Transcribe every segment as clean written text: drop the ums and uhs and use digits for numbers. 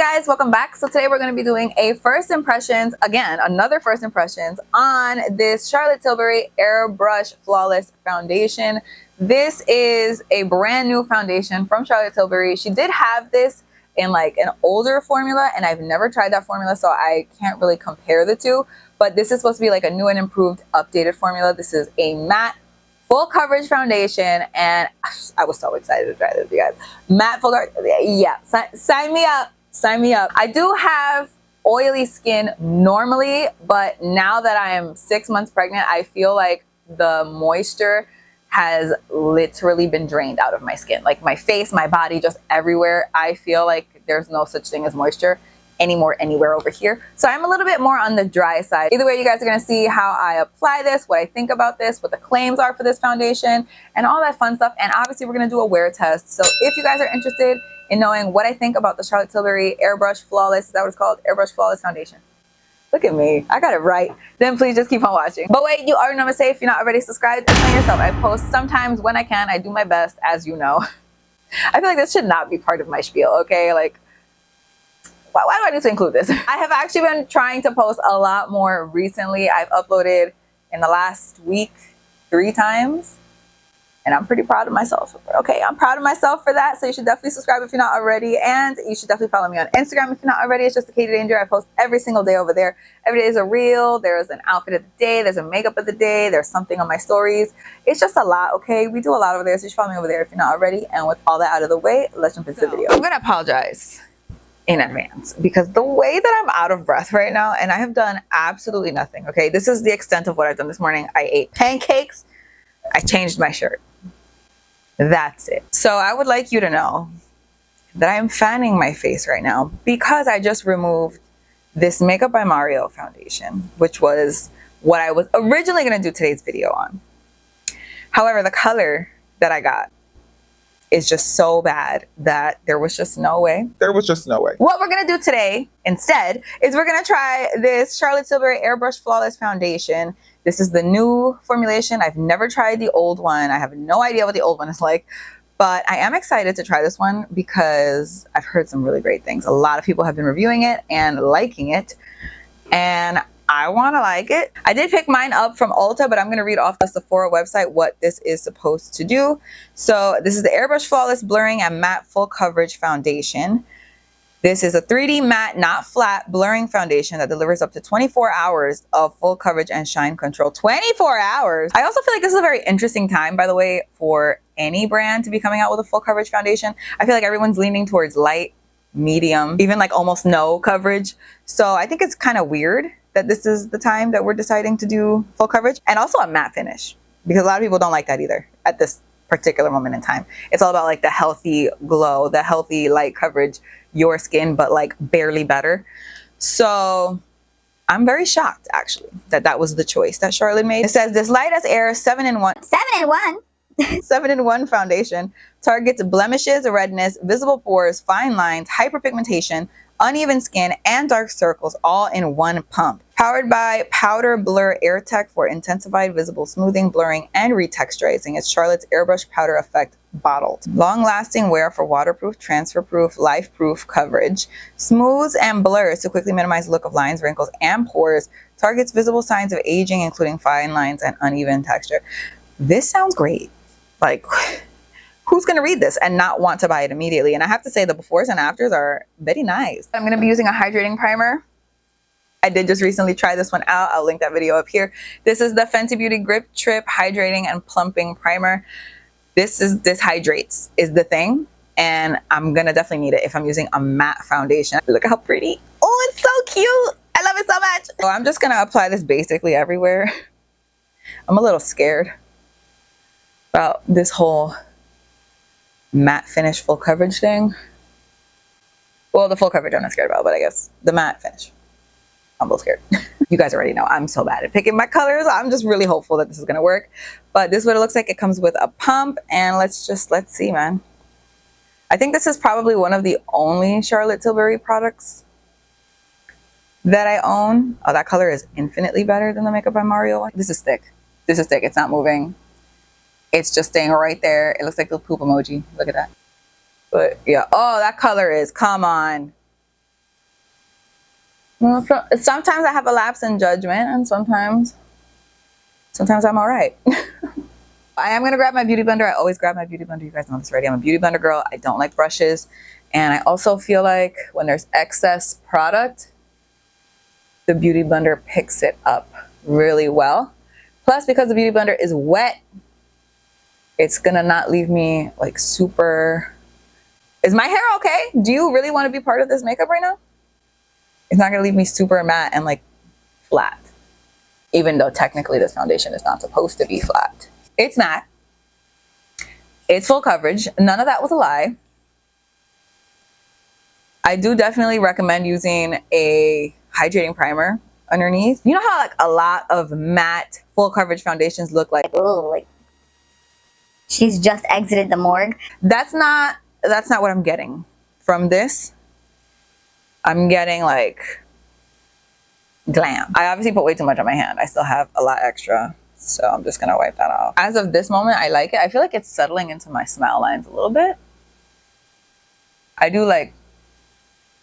guys, welcome back. So today we're going to be doing a first impressions, again, another first impressions on this Charlotte Tilbury Airbrush Flawless Foundation. This is a brand new foundation from Charlotte Tilbury. She did have this in like an older formula and I've never tried that formula, so I can't really compare the two, but this is supposed to be like a new and improved updated formula. This is a matte full coverage foundation and I was so excited to try this, you guys. Matte full coverage, yeah, sign me up. Sign me up. I do have oily skin normally, but now that I am 6 months pregnant, I feel like the moisture has literally been drained out of my skin. Like my face, my body, just everywhere. I feel like there's no such thing as moisture anymore anywhere over here. So I'm a little bit more on the dry side. Either way, you guys are gonna see how I apply this, what I think about this, what the claims are for this foundation, and all that fun stuff. And obviously we're gonna do a wear test. So if you guys are interested in knowing what I think about the Charlotte Tilbury Airbrush Flawless, is that what it's called? Airbrush Flawless Foundation. Look at me, I got it right. Then please just keep on watching. But wait, you already know what to say. If you're not already subscribed, explain yourself. I post sometimes when I can. I do my best, as you know. I feel like this should not be part of my spiel, okay? Like, why do I need to include this? I have actually been trying to post a lot more recently. I've uploaded in the last week 3 times. And I'm pretty proud of myself. Okay, I'm proud of myself for that. So you should definitely subscribe if you're not already. And you should definitely follow me on Instagram if you're not already. It's just Katie Danger. I post every single day over there. Every day is a reel. There's an outfit of the day. There's a makeup of the day. There's something on my stories. It's just a lot, okay? We do a lot over there. So you should follow me over there if you're not already. And with all that out of the way, let's jump into the video. I'm going to apologize in advance because the way that I'm out of breath right now, and I have done absolutely nothing, okay? This is the extent of what I've done this morning. I ate pancakes. I changed my shirt. That's it. So I would like you to know that I am fanning my face right now because I just removed this Makeup by Mario foundation, which was what I was originally going to do today's video on. However, the color that I got is just so bad that there was just no way. There was just no way. What we're going to do today instead is we're going to try this Charlotte Tilbury Airbrush Flawless Foundation. This is the new formulation. I've never tried the old one. I have no idea what the old one is like, but I am excited to try this one because I've heard some really great things. A lot of people have been reviewing it and liking it, and I want to like it. I did pick mine up from Ulta, but I'm going to read off the Sephora website what this is supposed to do. So this is the Airbrush Flawless Blurring and Matte Full Coverage Foundation. This is a 3D matte, not flat, blurring foundation that delivers up to 24 hours of full coverage and shine control. 24 hours! I also feel like this is a very interesting time, by the way, for any brand to be coming out with a full coverage foundation. I feel like everyone's leaning towards light, medium, even like almost no coverage. So I think it's kind of weird that this is the time that we're deciding to do full coverage. And also a matte finish, because a lot of people don't like that either at this particular moment in time. It's all about like the healthy glow, the healthy light coverage, your skin, but like barely better. So I'm very shocked actually that that was the choice that Charlotte made. It says this light as air 7-in-1 7-in-1 foundation targets blemishes, redness, visible pores, fine lines, hyperpigmentation, uneven skin, and dark circles all in one pump. Powered by Powder Blur Air Tech for intensified visible smoothing, blurring, and retexturizing. It's Charlotte's Airbrush Powder Effect bottled. Long-lasting wear for waterproof, transfer-proof, life-proof coverage. Smooths and blurs to quickly minimize the look of lines, wrinkles, and pores. Targets visible signs of aging, including fine lines and uneven texture. This sounds great. Like, who's going to read this and not want to buy it immediately? And I have to say the befores and afters are very nice. I'm going to be using a hydrating primer. I did just recently try this one out. I'll link that video up here. This is the Fenty Beauty Grip Trip Hydrating and Plumping Primer. This hydrates is the thing. And I'm going to definitely need it if I'm using a matte foundation. Look how pretty. Oh, it's so cute. I love it so much. So I'm just going to apply this basically everywhere. I'm a little scared about this whole matte finish full coverage thing. Well, the full coverage I'm not scared about, but I guess the matte finish, I'm a little scared. You guys already know I'm so bad at picking my colors. I'm just really hopeful that this is gonna work. But this is what it looks like. It comes with a pump, and let's see, man. I think this is probably one of the only Charlotte Tilbury products that I own. Oh, that color is infinitely better than the Makeup by Mario one. This is thick. This is thick. It's not moving. It's just staying right there. It looks like the poop emoji. Look at that. But yeah, oh, that color is, come on. Well, sometimes I have a lapse in judgment, and sometimes I'm all right. I am gonna grab my beauty blender. I always grab my beauty blender. You guys know this already. I'm a beauty blender girl. I don't like brushes. And I also feel like when there's excess product, the beauty blender picks it up really well. Plus, because the beauty blender is wet, it's gonna not leave me like super... Is my hair okay? Do you really want to be part of this makeup right now? It's not gonna leave me super matte and like flat. Even though technically this foundation is not supposed to be flat. It's matte. It's full coverage. None of that was a lie. I do definitely recommend using a hydrating primer underneath. You know how like a lot of matte full coverage foundations look like, oh, like she's just exited the morgue? That's not what I'm getting from this. I'm getting like glam. I obviously put way too much on my hand. I still have a lot extra, so I'm just gonna wipe that off. As of this moment, I like it. I feel like it's settling into my smile lines a little bit. I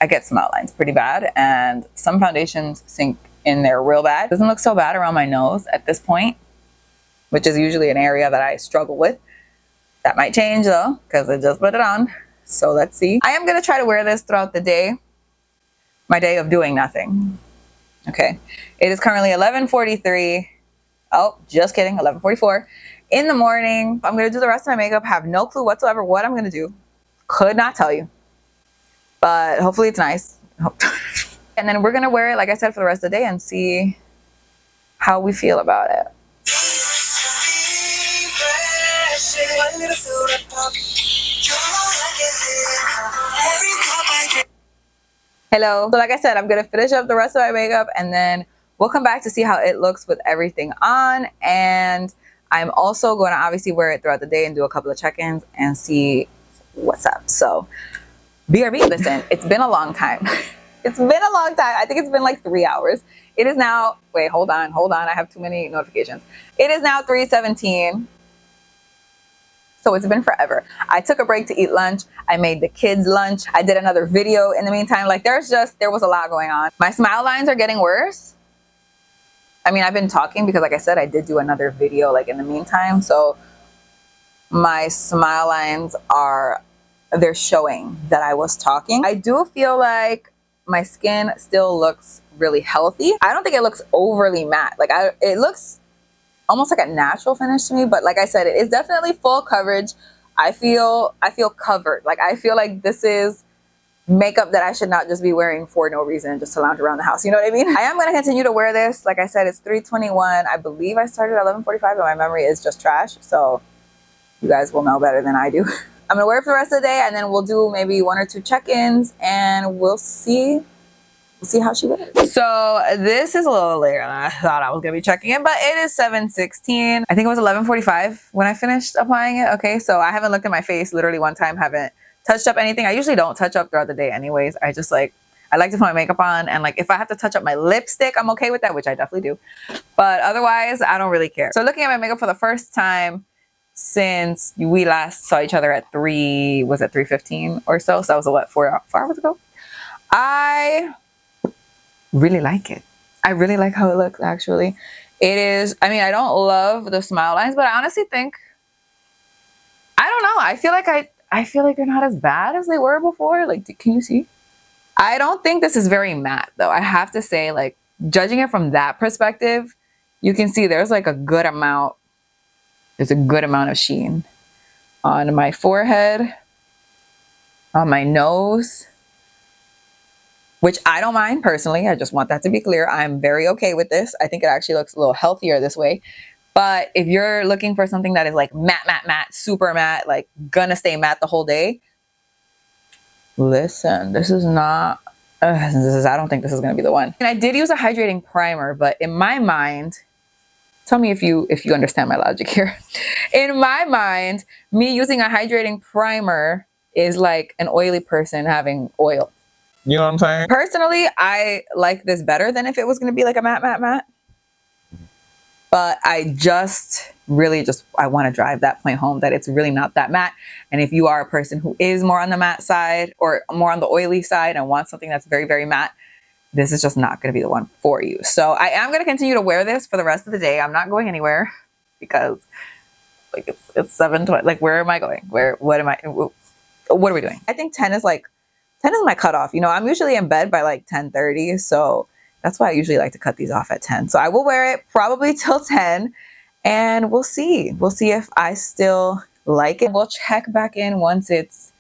get smile lines pretty bad, and some foundations sink in there real bad. It doesn't look so bad around my nose at this point, which is usually an area that I struggle with. That might change though, because I just put it on. So let's see. I am gonna try to wear this throughout the day. My day of doing nothing. Okay. It is currently 11:43. Oh, just kidding, 11:44 in the morning. I'm gonna do the rest of my makeup. Have no clue whatsoever what I'm gonna do. Could not tell you. But hopefully it's nice. And then we're gonna wear it, like I said, for the rest of the day and see how we feel about it. Hello. So like I said, I'm gonna finish up the rest of my makeup and then we'll come back to see how it looks with everything on. And I'm also going to obviously wear it throughout the day and do a couple of check-ins and see what's up. So BRB, listen, it's been a long time. It's been a long time. I think it's been like 3 hours. It is now, wait, hold on. I have too many notifications. It is now 3:17. So it's been forever. I took a break to eat lunch. I made the kids lunch. I did another video in the meantime. Like there was a lot going on. My smile lines are getting worse. I mean, I've been talking because like I said, I did do another video like in the meantime. So my smile lines they're showing that I was talking. I do feel like my skin still looks really healthy. I don't think it looks overly matte. Like it looks almost like a natural finish to me, but like I said, it is definitely full coverage. I feel covered. Like I feel like this is makeup that I should not just be wearing for no reason, just to lounge around the house. You know what I mean? I am going to continue to wear this. Like I said, it's 3:21. I believe I started at 11:45, but my memory is just trash. So you guys will know better than I do. I'm going to wear it for the rest of the day, and then we'll do maybe 1 or 2 check-ins, and we'll see how she wears. So this is a little later than I thought I was gonna be checking it, but it is 7:16. I think it was 11:45 when I finished applying it. Okay, so I haven't looked at my face literally one time, haven't touched up anything. I usually don't touch up throughout the day anyways. I like to put my makeup on, and like if I have to touch up my lipstick, I'm okay with that, which I definitely do. But otherwise, I don't really care. So looking at my makeup for the first time since we last saw each other at 3:15 or so. So that was what, 4 hours ago? I really like it. I really like how it looks, actually. It is, I mean, I don't love the smile lines, but I honestly think, I don't know, I feel like they're not as bad as they were before. Like, can you see? I don't think this is very matte though. I have to say, like, judging it from that perspective, you can see there's like a good amount of sheen on my forehead, on my nose, which I don't mind personally. I just want that to be clear. I'm very okay with this. I think it actually looks a little healthier this way. But if you're looking for something that is like matte, super matte, like gonna stay matte the whole day, listen, this is not, I don't think this is gonna be the one. And I did use a hydrating primer, but in my mind, tell me if you understand my logic here. In my mind, me using a hydrating primer is like an oily person having oil. You know what I'm saying? Personally, I like this better than if it was going to be like a matte. But I want to drive that point home that it's really not that matte. And if you are a person who is more on the matte side or more on the oily side and wants something that's very, very matte, this is just not going to be the one for you. So I am going to continue to wear this for the rest of the day. I'm not going anywhere because like it's 7:20. Like, where am I going? What are we doing? I think 10 is my cutoff. You know, I'm usually in bed by like 10:30. So that's why I usually like to cut these off at 10. So I will wear it probably till 10 and we'll see. We'll see if I still like it. We'll check back in once it's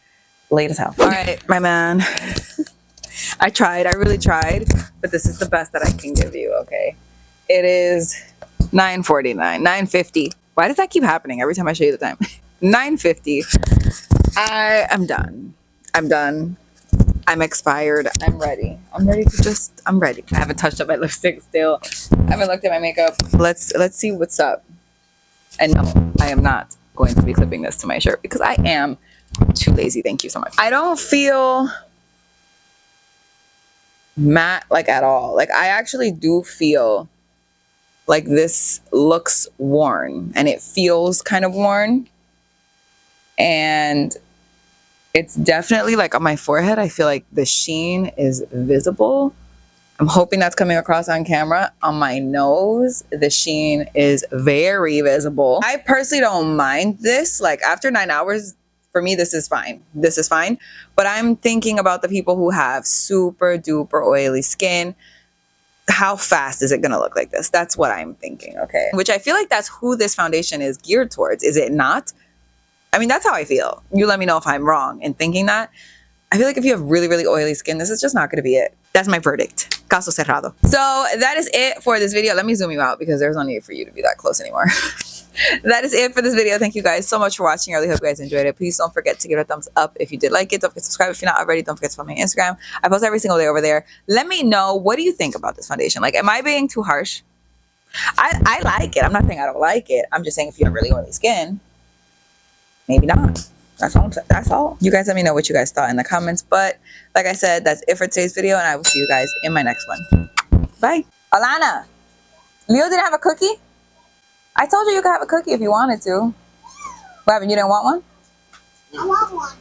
late as hell. All right, my man. I tried. I really tried. But this is the best that I can give you, okay? It is 9:49, 9:50. Why does that keep happening every time I show you the time? 9:50. I am done. I'm done. I'm expired. I'm ready. I'm ready. I haven't touched up my lipstick still. I haven't looked at my makeup. Let's see what's up. And no, I am not going to be clipping this to my shirt because I am too lazy. Thank you so much. I don't feel matte like at all. Like, I actually do feel like this looks worn and it feels kind of worn. And it's definitely like on my forehead, I feel like the sheen is visible. I'm hoping that's coming across on camera. On my nose, the sheen is very visible. I personally don't mind this. Like, after 9 hours, for me, this is fine. This is fine. But I'm thinking about the people who have super duper oily skin. How fast is it gonna look like this? That's what I'm thinking, okay? Which I feel like that's who this foundation is geared towards. Is it not? I mean, that's how I feel. You let me know if I'm wrong in thinking that. I feel like if you have really, really oily skin, this is just not gonna be it. That's my verdict. Caso cerrado. So that is it for this video. Let me zoom you out because there's no need for you to be that close anymore. That is it for this video. Thank you guys so much for watching. I really hope you guys enjoyed it. Please don't forget to give it a thumbs up if you did like it. Don't forget to subscribe if you're not already. Don't forget to follow me on Instagram. I post every single day over there. Let me know, what do you think about this foundation? Like, am I being too harsh? I like it. I'm not saying I don't like it. I'm just saying if you have really oily skin, maybe not. That's all. That's all. You guys let me know what you guys thought in the comments. But like I said, that's it for today's video, and I will see you guys in my next one. Bye. Alana, Leo didn't have a cookie? I told you you could have a cookie if you wanted to. What happened? You didn't want one? I want one.